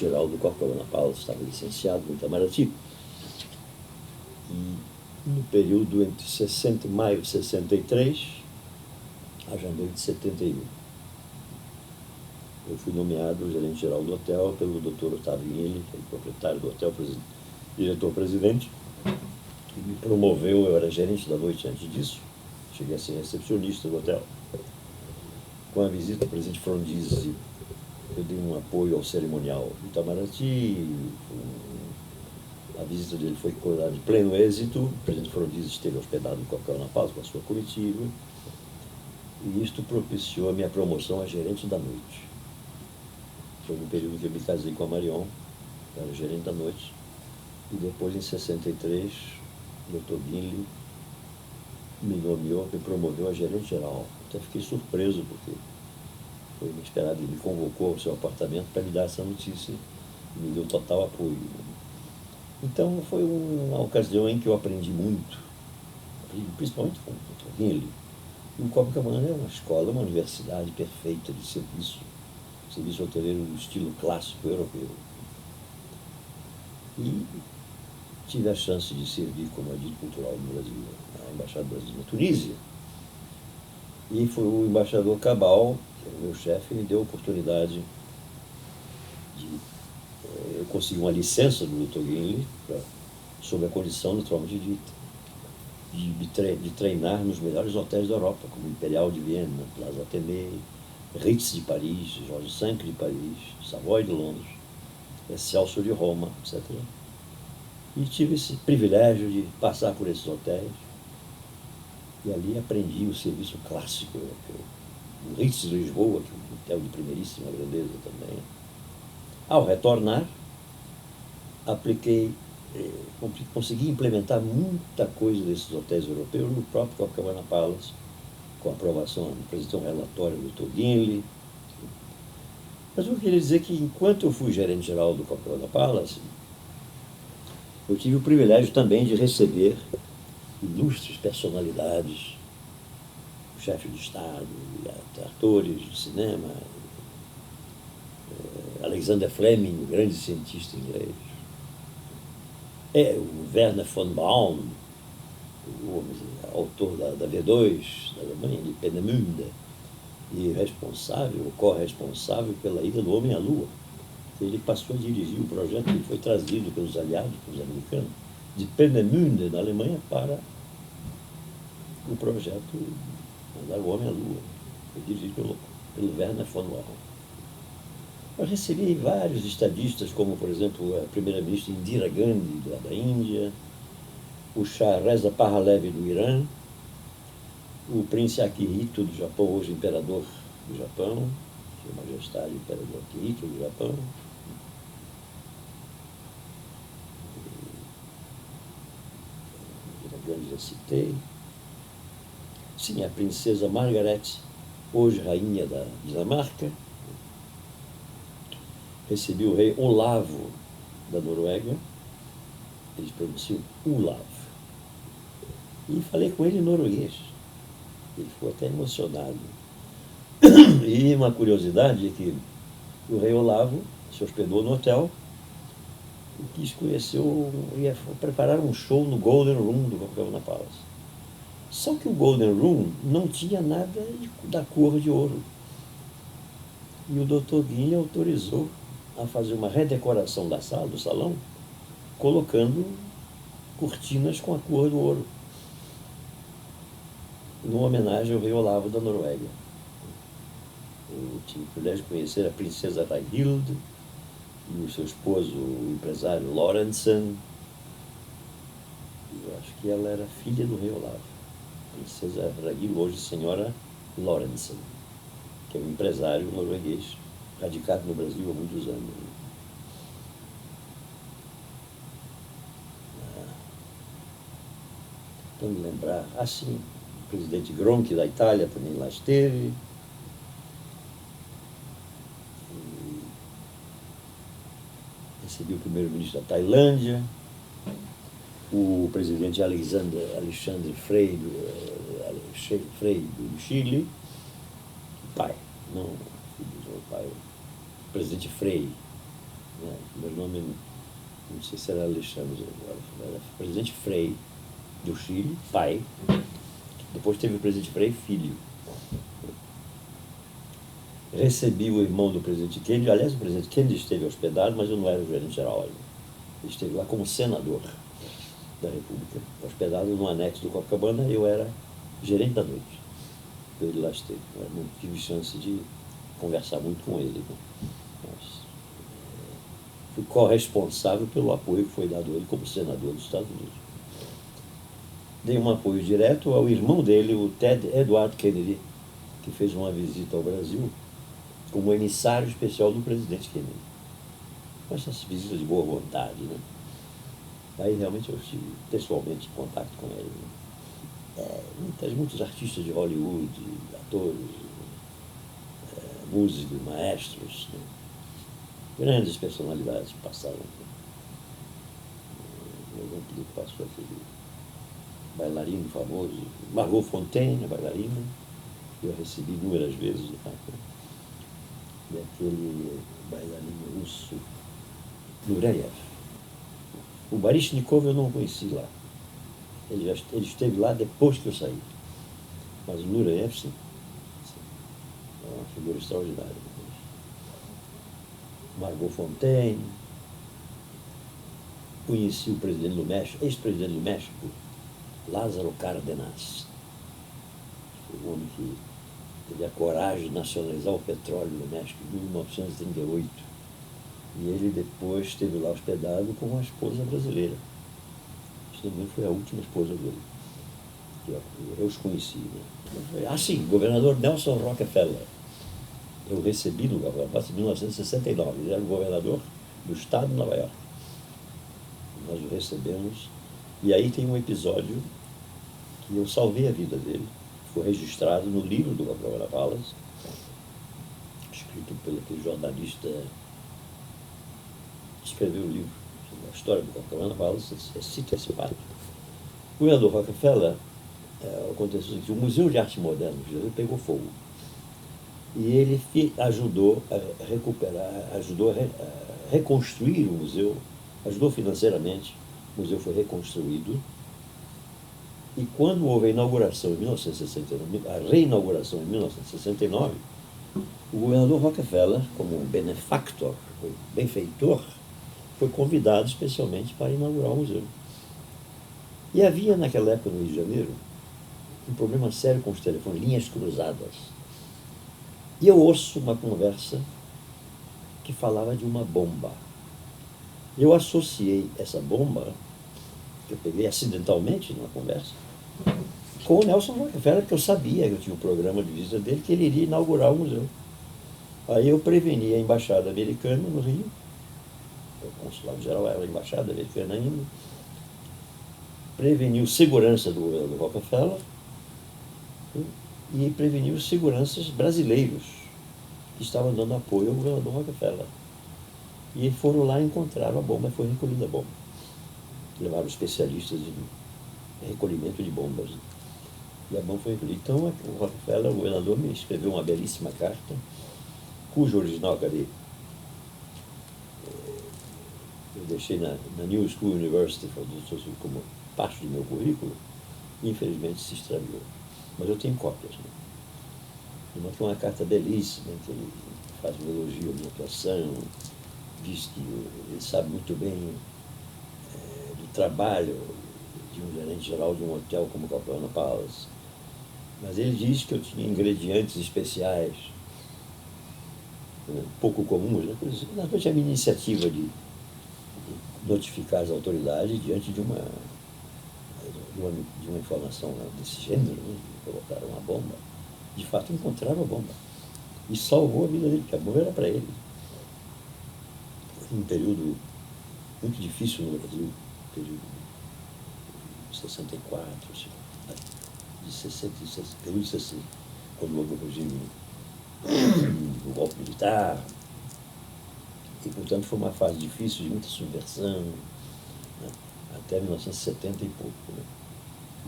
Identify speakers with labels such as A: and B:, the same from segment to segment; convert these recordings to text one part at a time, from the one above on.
A: Geraldo Copacabana Palace, estava licenciado no Itamaraty. E no período entre maio de 63 a janeiro de 71. Eu fui nomeado gerente-geral do hotel pelo Dr. Otávio Inle, que é o proprietário do hotel, diretor-presidente, que me promoveu. Eu era gerente da noite antes disso, cheguei a ser recepcionista do hotel. Com a visita do presidente Frondizi, eu dei um apoio ao cerimonial do Itamaraty. A visita dele foi de pleno êxito. O presidente Frondizi esteve hospedado em Copacabana Palace com a sua comitiva, e isto propiciou a minha promoção a gerente da noite. Foi no período que eu me casei com a Marion, eu era gerente da noite, e depois, em 63, o Dr. Guinle me nomeou, me promoveu a gerente-geral. Até fiquei surpreso, porque foi inesperado. Ele me convocou ao seu apartamento para me dar essa notícia, e me deu total apoio. Então, foi uma ocasião em que eu aprendi muito, principalmente com o Dr. Guinle. E o Copacabana é uma escola, uma universidade perfeita de serviço hoteleiro do estilo clássico europeu. E tive a chance de servir como agente cultural no Brasil, na Embaixada do Brasil na Tunísia. E foi o embaixador Cabal, que era o meu chefe, me deu a oportunidade de... Eu consegui uma licença do Dr. Guinle, sob a condição, naturalmente, de treinar nos melhores hotéis da Europa, como o Imperial de Viena, Plaza Athénée, Ritz de Paris, Georges V de Paris, Savoy de Londres, Excelsior de Roma, etc. E tive esse privilégio de passar por esses hotéis, e ali aprendi o serviço clássico europeu. O Ritz de Lisboa, que é um hotel de primeiríssima grandeza também. Ao retornar, consegui implementar muita coisa desses hotéis europeus no próprio Copacabana Palace, com a aprovação, apresentou um relatório do Dr. Guinle. Mas eu queria dizer que, enquanto eu fui gerente-geral do Copacabana Palace, eu tive o privilégio também de receber ilustres personalidades, chefe de Estado, atores de cinema, Alexander Fleming, o grande cientista inglês, o Werner von Braun, o autor da V2, da Alemanha, de Peenemünde, e corresponsável pela ida do homem à Lua. Ele passou a dirigir o projeto, ele foi trazido pelos aliados, pelos americanos, de Peenemünde, na Alemanha, para o projeto mandar o homem à Lua. Foi dirigido pelo Werner von Braun. Eu recebi vários estadistas, como, por exemplo, a primeira-ministra Indira Gandhi, da Índia, o Shah Reza Pahlavi do Irã, o príncipe Akihito do Japão, hoje imperador do Japão, Sua Majestade Imperador Akihito do Japão. Indira Gandhi já citei. Sim, a princesa Margaret, hoje rainha da Dinamarca. Recebi o rei Olavo da Noruega, eles pronunciam Olav, e falei com ele em norueguês. Ele ficou até emocionado. E uma curiosidade é que o rei Olavo se hospedou no hotel e quis conhecer, ia preparar um show no Golden Room do Copacabana Palace. Só que o Golden Room não tinha nada da cor de ouro. E o Dr. Guinle autorizou a fazer uma redecoração da sala, do salão, colocando cortinas com a cor do ouro, numa homenagem ao rei Olavo da Noruega. Eu tive o privilégio de conhecer a princesa Ragnhild e o seu esposo, o empresário Lorentzen. Eu acho que ela era filha do rei Olavo. Princesa Ragnhild, hoje senhora Lorentzen, que é um empresário norueguês, radicado no Brasil há muitos anos. Tentando lembrar, sim, o presidente Gronchi da Itália também lá esteve. Recebi o primeiro-ministro da Tailândia, o presidente Alexandre Frei do Chile, o pai, não o pai, o presidente Frei, né? Meu nome, não sei se era Alexandre agora, era presidente Frei do Chile, pai. Depois teve o presidente Frei, filho. Recebi o irmão do presidente Kennedy. Aliás, o presidente Kennedy esteve hospedado, mas eu não era o gerente geral ainda. Ele esteve lá como senador da República, hospedado no anexo do Copacabana, e eu era gerente da noite. Ele lá esteve. Eu não tive chance de conversar muito com ele, né? Mas fui corresponsável pelo apoio que foi dado a ele como senador dos Estados Unidos. Dei um apoio direto ao irmão dele, o Ted Edward Kennedy, que fez uma visita ao Brasil como emissário especial do presidente Kennedy. Essas visitas de boa vontade, né? Aí realmente eu estive pessoalmente em contato com ele. Muitos artistas de Hollywood, atores, músicos, maestros, né? Grandes personalidades passaram. Um exemplo que passou aquele bailarino famoso, Margot Fonteyn, a bailarina, eu recebi inúmeras vezes, né? E aquele bailarino russo, Nureyev. O Baryshnikov eu não conheci lá. Ele esteve lá depois que eu saí. Mas o Nureyev, sim. É uma figura extraordinária. Margot Fonteyn. Conheci o presidente do México, ex-presidente do México, Lázaro Cárdenas. Foi um homem que teve a coragem de nacionalizar o petróleo no México em 1938. E ele depois esteve lá hospedado com uma esposa brasileira. Isso também foi a última esposa dele. Eu os conheci, né? Ah, sim, governador Nelson Rockefeller. Eu recebi no governo em 1969. Ele era o governador do estado de Nova York. Nós o recebemos. E aí tem um episódio que eu salvei a vida dele. Foi registrado no livro do Copacabana Palace, escrito pelo aquele jornalista que escreveu o livro sobre a história do Copacabana Palace, cita esse fato. O governador Rockefeller, aconteceu que o Museu de Arte Moderna do Brasil pegou fogo. E ele ajudou a recuperar, ajudou a reconstruir o museu, ajudou financeiramente, o museu foi reconstruído. E quando houve a inauguração em 1969, a reinauguração em 1969, o governador Rockefeller, como benefactor, benfeitor, foi convidado especialmente para inaugurar o museu. E havia naquela época no Rio de Janeiro um problema sério com os telefones, linhas cruzadas. E eu ouço uma conversa que falava de uma bomba. Eu associei essa bomba, que eu peguei acidentalmente numa conversa, com o Nelson Rockefeller, porque eu sabia, eu tinha um programa de visita dele, que ele iria inaugurar o museu. Aí eu preveni a embaixada americana no Rio, o consulado-geral era a embaixada americana ainda, preveniu segurança do governador Rockefeller e preveniu seguranças brasileiros que estavam dando apoio ao governador Rockefeller. E foram lá e encontraram a bomba, e foi recolhida a bomba. Levaram especialistas em recolhimento de bombas. E a bomba foi recolhida. Então, o Rockefeller, o governador, me escreveu uma belíssima carta, cujo original, cadê? Eu deixei na New School University como parte do meu currículo, e infelizmente se extraviou. Mas eu tenho cópias. Né? Uma que é uma carta belíssima, que ele faz um elogio à minha atuação, diz que ele sabe muito bem do trabalho de um gerente geral de um hotel como o Copacabana Palace. Mas ele diz que eu tinha ingredientes especiais, pouco comuns. Né? Eu tinha a minha iniciativa de notificar as autoridades diante de uma informação desse gênero, né? Colocaram uma bomba. De fato, encontraram a bomba. E salvou a vida dele, porque a bomba era para ele. Foi um período muito difícil no Brasil, período de 64, de 66, período de 60, quando houve o regime do golpe militar. E, portanto, foi uma fase difícil, de muita subversão, né? Até 1970 e pouco. Né?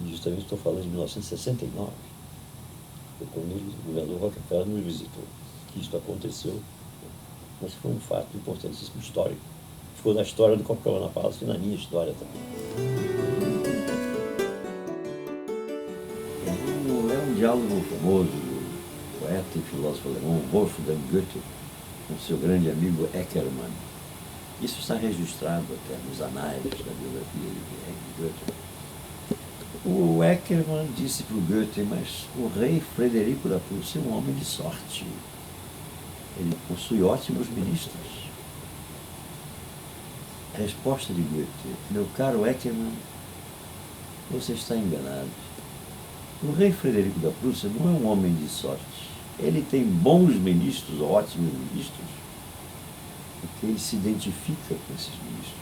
A: E justamente estou falando de 1969, foi quando o governador Rockefeller nos visitou. Que isso aconteceu mas foi um fato importantíssimo histórico. Ficou na história do Copacabana Palace e na minha história também. É um diálogo famoso do poeta e filósofo alemão Wolfgang Goethe com seu grande amigo Eckermann. Isso está registrado até nos anais da biografia de Goethe. O Eckermann disse para o Goethe, mas o rei Frederico da Prússia é um homem de sorte. Ele possui ótimos ministros. Resposta de Goethe: meu caro Eckermann, você está enganado. O rei Frederico da Prússia não é um homem de sorte. Ele tem bons ministros, ótimos ministros, porque ele se identifica com esses ministros.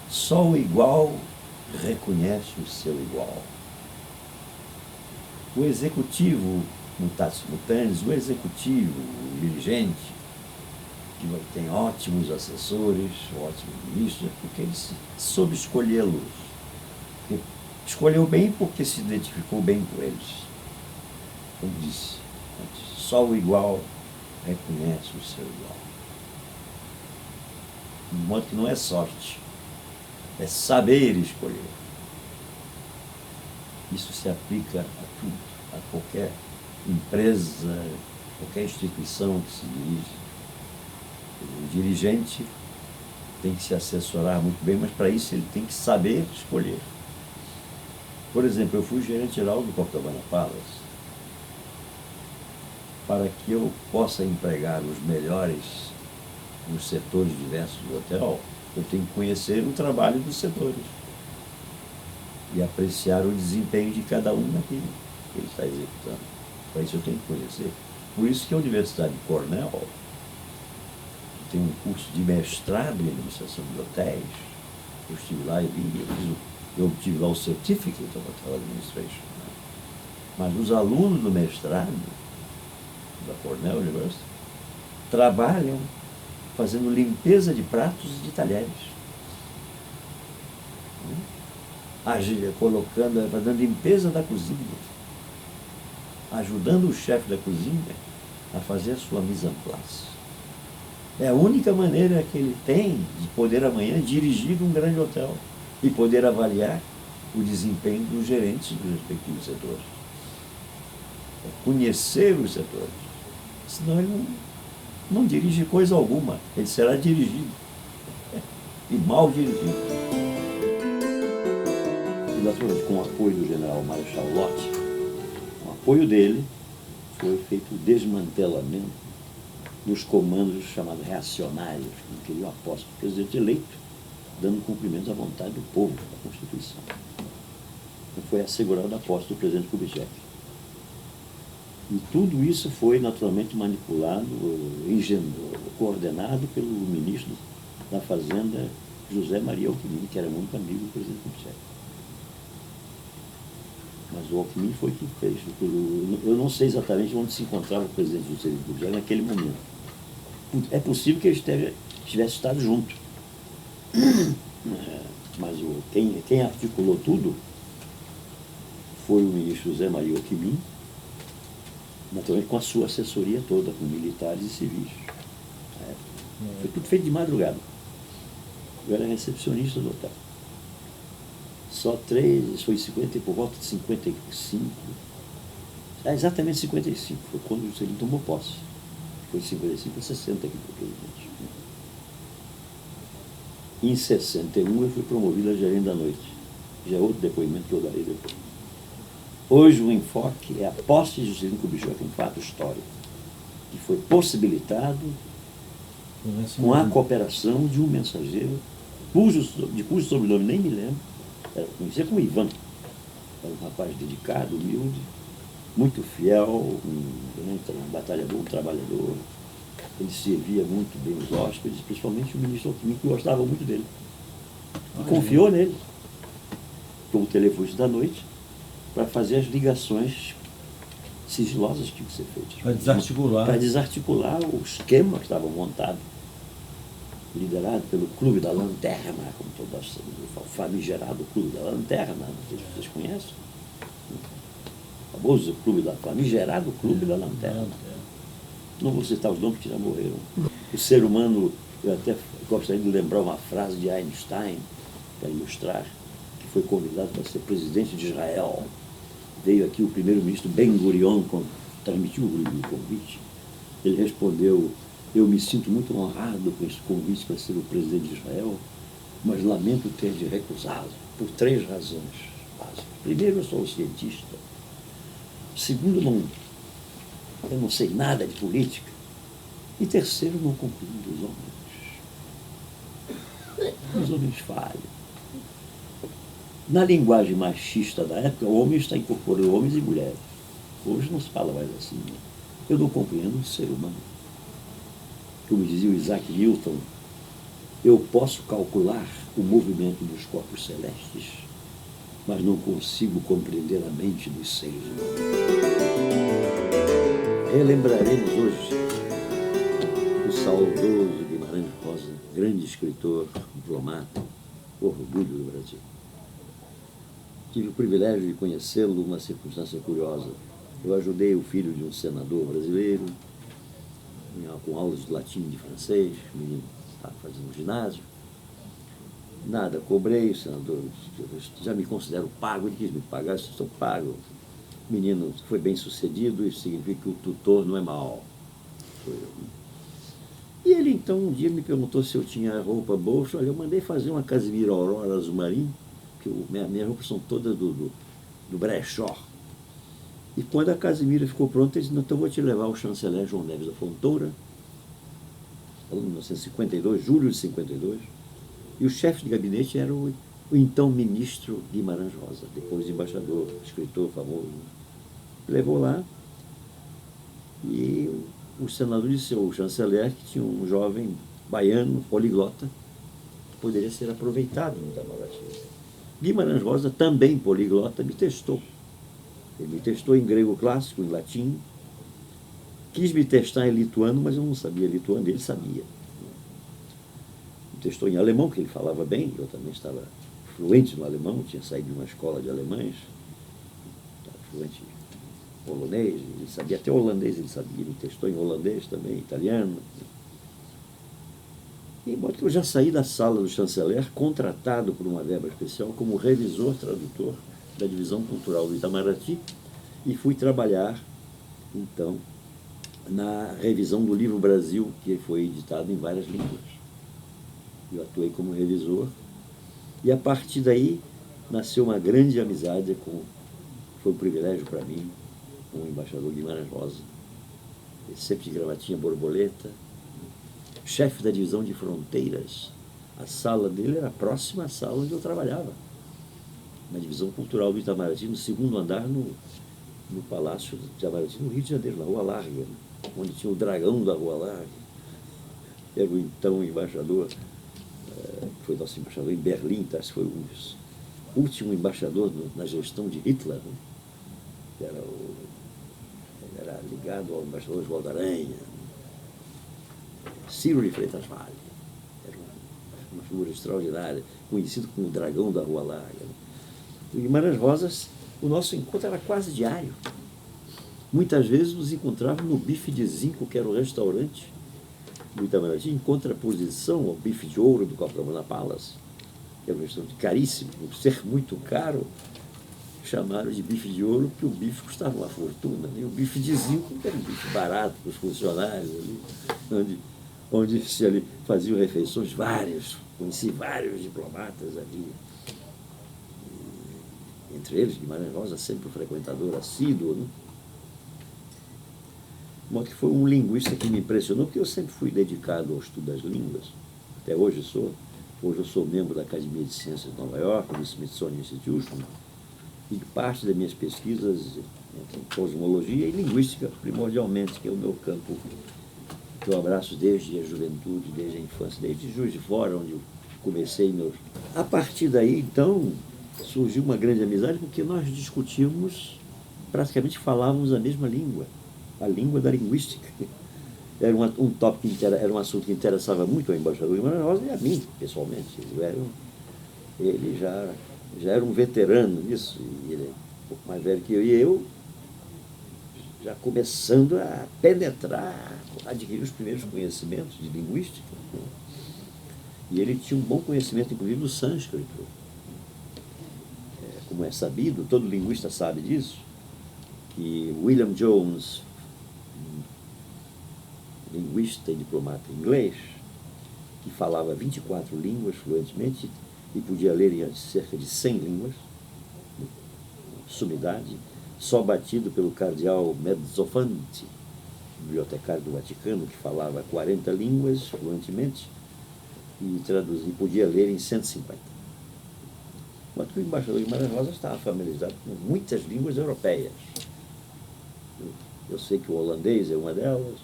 A: Só o igual reconhece o seu igual. O executivo, mutatis mutandis, o executivo, o dirigente, que tem ótimos assessores, ótimos ministros, porque ele soube escolhê-los. Escolheu bem porque se identificou bem com eles. Como disse antes, só o igual reconhece o seu igual. De modo que não é sorte, é saber escolher. Isso se aplica a tudo, a qualquer empresa, qualquer instituição que se dirige. O dirigente tem que se assessorar muito bem, mas para isso ele tem que saber escolher. Por exemplo, eu fui gerente-geral do Copacabana Palace. Para que eu possa empregar os melhores nos setores diversos do hotel, eu tenho que conhecer o trabalho dos setores e apreciar o desempenho de cada um naquilo que ele está executando. Para isso eu tenho que conhecer. Por isso que a Universidade de Cornell tem um curso de mestrado em administração de hotéis. Eu estive lá e vi, eu obtive lá o Certificate of Hotel Administration. Mas os alunos do mestrado da Cornell University trabalham fazendo limpeza de pratos e de talheres. Fazendo limpeza da cozinha, ajudando o chefe da cozinha a fazer a sua mise en place. É a única maneira que ele tem de poder amanhã dirigir um grande hotel e poder avaliar o desempenho dos gerentes dos respectivos setores. É conhecer os setores. Senão ele não dirige coisa alguma. Ele será dirigido. E mal dirigido. E naturalmente, com o apoio do general Marechal Lott, com o apoio dele, foi feito o desmantelamento dos comandos chamados reacionários, que queriam a posse do presidente eleito, dando cumprimento à vontade do povo, da Constituição. Então, foi assegurada a posse do presidente Kubitschek. E tudo isso foi naturalmente manipulado, coordenado pelo ministro da Fazenda, José Maria Alckmin, que era muito amigo do presidente Kubitschek. Mas o Alckmin foi quem fez. Eu não sei exatamente onde se encontrava o presidente Juscelino Kubitschek naquele momento. É possível que ele tivesse estado junto. Mas quem articulou tudo foi o ministro José Maria Alckmin, naturalmente com a sua assessoria toda, com militares e civis. Foi tudo feito de madrugada. Eu era recepcionista do hotel. Só foi por volta de 55, exatamente 55, foi quando o Juscelino tomou posse. Foi de 55 a 60 que foi presidente. Em 61 eu fui promovido a gerente da noite. Já é outro depoimento que eu darei depois. Hoje o enfoque é a posse de Juscelino Kubitschek, um fato histórico, que foi possibilitado com a cooperação de um mensageiro, de cujo sobrenome nem me lembro, conhecia como Ivan. Era um rapaz dedicado, humilde, muito fiel, um batalhador, um trabalhador. Ele servia muito bem os hóspedes, principalmente o ministro Alckmin, que gostava muito dele. E confiou nele, como telefonista da noite, para fazer as ligações sigilosas que tinham que ser feitas. Para desarticular o esquema que estava montado, liderado pelo Clube da Lanterna, como todos sabem, o famigerado Clube da Lanterna, não sei se vocês conhecem. O famoso famigerado Clube da Lanterna. Não vou citar os nomes que já morreram. o ser humano, eu até gostaria de lembrar uma frase de Einstein, para ilustrar, que foi convidado para ser presidente de Israel. Veio aqui o primeiro-ministro Ben-Gurion, transmitiu o convite. Ele respondeu: eu me sinto muito honrado com esse convite para ser o presidente de Israel, mas lamento ter de recusá-lo, por 3 razões básicas. Primeiro, eu sou cientista. Segundo, eu não sei nada de política. E terceiro, não compreendo os homens. Os homens falham. Na linguagem machista da época, o homem está incorporando homens e mulheres. Hoje não se fala mais assim. Eu não compreendo o ser humano. Como dizia o Isaac Newton, eu posso calcular o movimento dos corpos celestes, mas não consigo compreender a mente dos seres humanos. Relembraremos hoje o saudoso Guimarães Rosa, grande escritor, diplomata, orgulho do Brasil. Tive o privilégio de conhecê-lo numa circunstância curiosa. Eu ajudei o filho de um senador brasileiro, com aulas de latim e de francês, o menino estava fazendo ginásio. Nada, cobrei, o senador, já me considero pago, ele quis me pagar, estou pago. O menino foi bem sucedido, isso significa que o tutor não é mau. Sou eu. E ele então um dia me perguntou se eu tinha roupa boa. Olha, eu mandei fazer uma casimira Aurora azul marinho, que minhas roupas são todas do brechó. E quando a casimira ficou pronta, ele disse: então eu vou te levar ao chanceler João Neves da Fontoura, em 1952, julho de 52, e o chefe de gabinete era o então ministro Guimarães Rosa, depois embaixador, escritor famoso. Levou lá, e o senador disse ao chanceler que tinha um jovem baiano, poliglota, que poderia ser aproveitado no Itamaraty. Guimarães Rosa, também poliglota, me testou. Ele me testou em grego clássico, em latim. Quis me testar em lituano, mas eu não sabia lituano, ele sabia. Me testou em alemão, que ele falava bem, eu também estava fluente no alemão, tinha saído de uma escola de alemães, estava fluente em polonês, ele sabia, até holandês ele sabia, me testou em holandês também, italiano. E embora que eu já saí da sala do chanceler, contratado por uma verba especial como revisor tradutor da divisão cultural do Itamaraty, e fui trabalhar, então, na revisão do livro Brasil, que foi editado em várias línguas. Eu atuei como revisor, e a partir daí nasceu uma grande amizade foi um privilégio para mim, com o embaixador Guimarães Rosa, ele sempre de gravatinha borboleta, chefe da divisão de fronteiras. A sala dele era próxima à sala onde eu trabalhava, na divisão cultural do Itamaraty, no segundo andar, no Palácio do Itamaraty, no Rio de Janeiro, na Rua Larga, onde tinha o dragão da Rua Larga. Era o então embaixador, que foi nosso embaixador em Berlim, tá? Foi o último embaixador na gestão de Hitler, né? Ele era ligado ao embaixador Oswaldo Aranha, Ciro de Freitas Vale. Era uma figura extraordinária, conhecido como o dragão da Rua Larga, né? O Guimarães Rosas, o nosso encontro era quase diário. Muitas vezes nos encontrávamos no Bife de Zinco, que era o restaurante do Itamaraty, em contraposição ao Bife de Ouro do Copacabana Palace, que era um restaurante caríssimo, por ser muito caro, chamaram de Bife de Ouro, porque o bife custava uma fortuna, e o Bife de Zinco, que era um bife barato para os funcionários ali, onde se ali faziam refeições várias, conheci vários diplomatas ali. Entre eles, Guimarães Rosa, sempre um frequentador assíduo, né? De modo que foi um linguista que me impressionou, porque eu sempre fui dedicado ao estudo das línguas, até hoje sou. Hoje eu sou membro da Academia de Ciências de Nova York, do Smithsonian Institution, e parte das minhas pesquisas em cosmologia e linguística, primordialmente, que é o meu campo, que eu abraço desde a juventude, desde a infância, desde Juiz de Fora, onde eu comecei meus... A partir daí, então, surgiu uma grande amizade, porque nós discutíamos, praticamente falávamos a mesma língua, a língua da linguística. Era um tópico era um assunto que interessava muito ao embaixador Guimarães Rosa e a mim, pessoalmente. Ele já era um veterano nisso, e ele é um pouco mais velho que eu, e eu já começando a penetrar, a adquirir os primeiros conhecimentos de linguística. E ele tinha um bom conhecimento, inclusive, do sânscrito. Como é sabido, todo linguista sabe disso, que William Jones, linguista e diplomata inglês, que falava 24 línguas fluentemente e podia ler em cerca de 100 línguas, sumidade, só batido pelo cardeal Mezzofanti, bibliotecário do Vaticano, que falava 40 línguas fluentemente e podia ler em 150. Enquanto que o embaixador Guimarães Rosa estava familiarizado com muitas línguas europeias. Eu sei que o holandês é uma delas,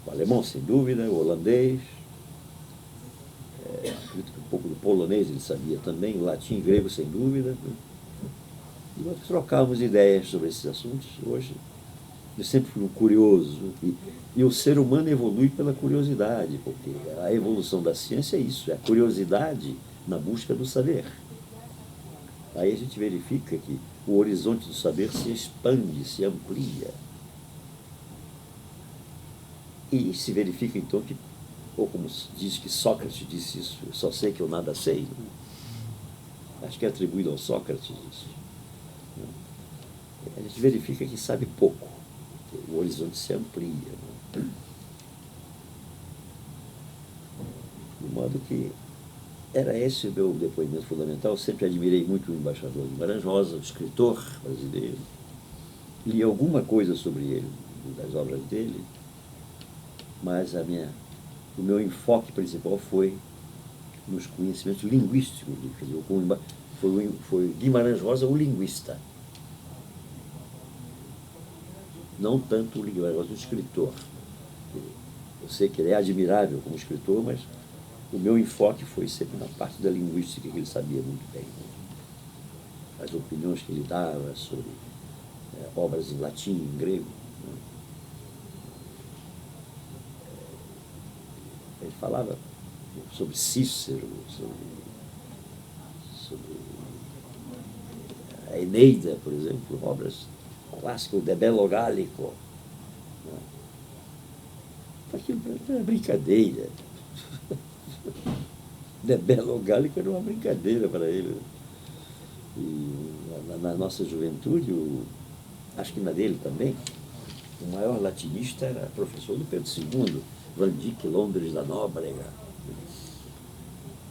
A: o alemão, sem dúvida, o holandês, acredito que um pouco do polonês ele sabia também, o latim e grego, sem dúvida. E nós trocávamos ideias sobre esses assuntos. Hoje, eu sempre fui um curioso, e o ser humano evolui pela curiosidade, porque a evolução da ciência é isso, é a curiosidade na busca do saber. Aí a gente verifica que o horizonte do saber se expande, se amplia. E se verifica, então, que, ou como diz que Sócrates disse isso, eu só sei que eu nada sei. Acho que é atribuído ao Sócrates isso. A gente verifica que sabe pouco, o horizonte se amplia. De modo que era esse o meu depoimento fundamental. Eu sempre admirei muito o embaixador Guimarães Rosa, o escritor brasileiro. Li alguma coisa sobre ele, das obras dele, mas o meu enfoque principal foi nos conhecimentos linguísticos. Quer dizer, foi Guimarães Rosa o linguista. Não tanto o Guimarães Rosa o escritor. Eu sei que ele é admirável como escritor, mas o meu enfoque foi sempre na parte da linguística, que ele sabia muito bem. As opiniões que ele dava sobre obras em latim, em grego. Ele falava sobre Cícero, sobre a Eneida, por exemplo, obras clássicas, De Bello Gallico. Aquilo era brincadeira. De Bello Gallico era uma brincadeira para ele. E na nossa juventude, acho que na dele também, o maior latinista era professor do Pedro II, Van Dyck Londres da Nóbrega.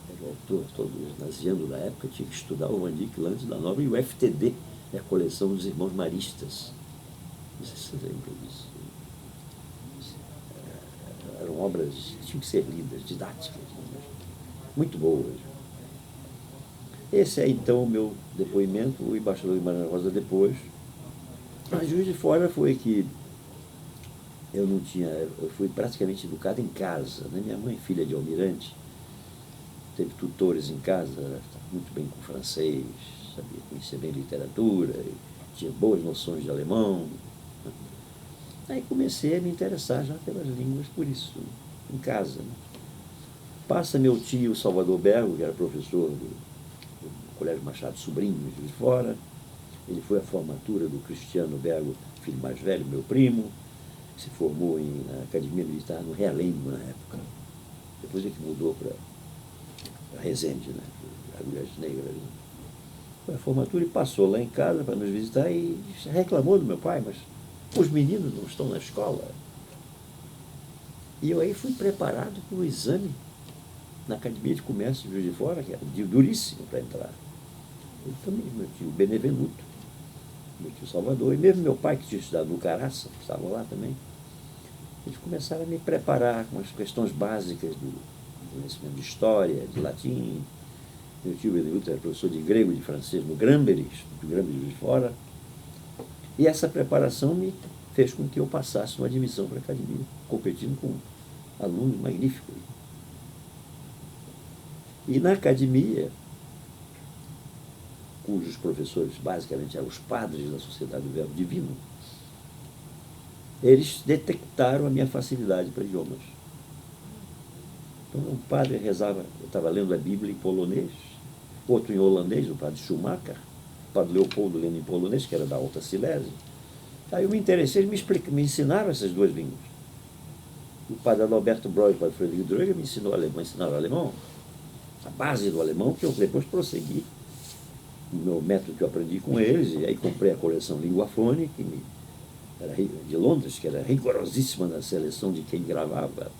A: Era o autor, todo naziano da época, tinha que estudar o Van Dyck Londres da Nóbrega e o FTD, a coleção dos irmãos maristas. Não sei se você lembra disso. Eram obras que tinham que ser lidas, didáticas, muito boas. Esse é, então, o meu depoimento. O embaixador Guimarães Rosa depois. A Juiz de Fora foi que eu fui praticamente educado em casa, né? Minha mãe, filha de almirante, teve tutores em casa, muito bem com francês, sabia conhecer bem literatura, tinha boas noções de alemão. Aí comecei a me interessar já pelas línguas por isso, em casa. Passa meu tio Salvador Bergo, que era professor do Colégio Machado Sobrinho, de Juiz de Fora. Ele foi à formatura do Cristiano Bergo, filho mais velho, meu primo, que se formou na Academia Militar no Realengo, na época. Depois é que mudou para Resende, né? Agulhas Negras. Né? Foi à formatura e passou lá em casa para nos visitar e reclamou do meu pai, mas os meninos não estão na escola. E eu aí fui preparado para o exame na Academia de Comércio de Juiz de Fora, que era duríssimo para entrar. Eu também, meu tio Benevenuto, meu tio Salvador, e mesmo meu pai, que tinha estudado no Caraça, que estava lá também, eles começaram a me preparar com as questões básicas do conhecimento de história, de latim. Meu tio Benevenuto era professor de grego e de francês no Grambery, do Grambery de Juiz de Fora. E essa preparação me fez com que eu passasse uma admissão para a academia, competindo com alunos magníficos. E na academia, cujos professores basicamente eram os padres da Sociedade do Verbo Divino, eles detectaram a minha facilidade para idiomas. Então, um padre rezava, eu estava lendo a Bíblia em polonês, outro em holandês, o padre Schumacher, o padre Leopoldo lendo em polonês, que era da Alta Silésia, Aí eu me interessei, me ensinaram essas duas línguas. O padre Adalberto Breu e o padre Frederico Droga me ensinaram alemão, a base do alemão, que eu depois prossegui o meu método que eu aprendi com eles, e aí comprei a coleção Linguafone, que era de Londres, que era rigorosíssima na seleção de quem gravava.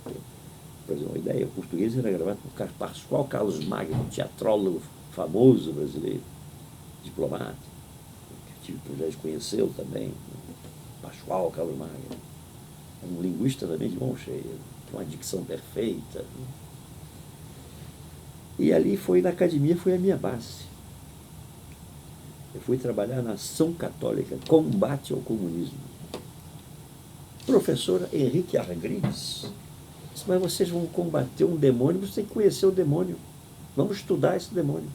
A: Por exemplo, uma ideia, o português era gravado por Pascoal Carlos Magno, teatrólogo famoso brasileiro, diplomático, que tive o privilégio de conhecê-lo também, Pascoal Carlos Magno, um linguista também de mão cheia, com uma dicção perfeita. E ali na academia foi a minha base. Eu fui trabalhar na Ação Católica, Combate ao Comunismo. Professora Henrique Argrides disse, mas vocês vão combater um demônio, você tem que conhecer o demônio. Vamos estudar esse demônio.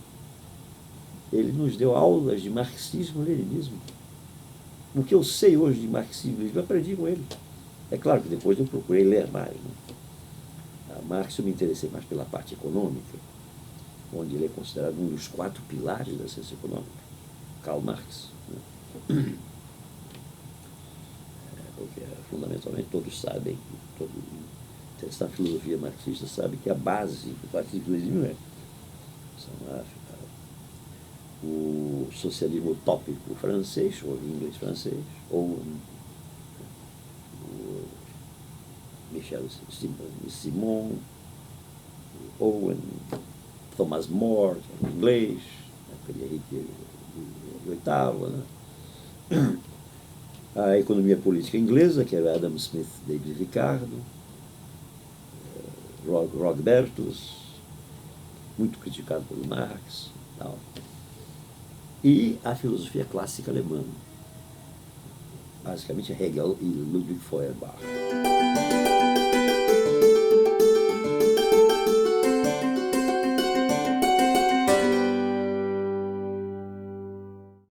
A: Ele nos deu aulas de marxismo-leninismo. O que eu sei hoje de marxismo-leninismo, eu aprendi com ele. É claro que depois eu procurei ler mais. Né? A Marx eu me interessei mais pela parte econômica, onde ele é considerado um dos 4 pilares da ciência econômica. Karl Marx. Né? Porque, fundamentalmente, todos sabem, todo essa filosofia marxista sabe que a base do marxismo é o socialismo utópico francês, ou inglês-francês, ou o Michel Simon, Owen, Thomas More, que é inglês, aquele Henrique VIII, né? A economia política inglesa, que era Adam Smith, David Ricardo, Rodbertus, muito criticado pelo Marx, tal. E a filosofia clássica alemã, basicamente Hegel e Ludwig Feuerbach.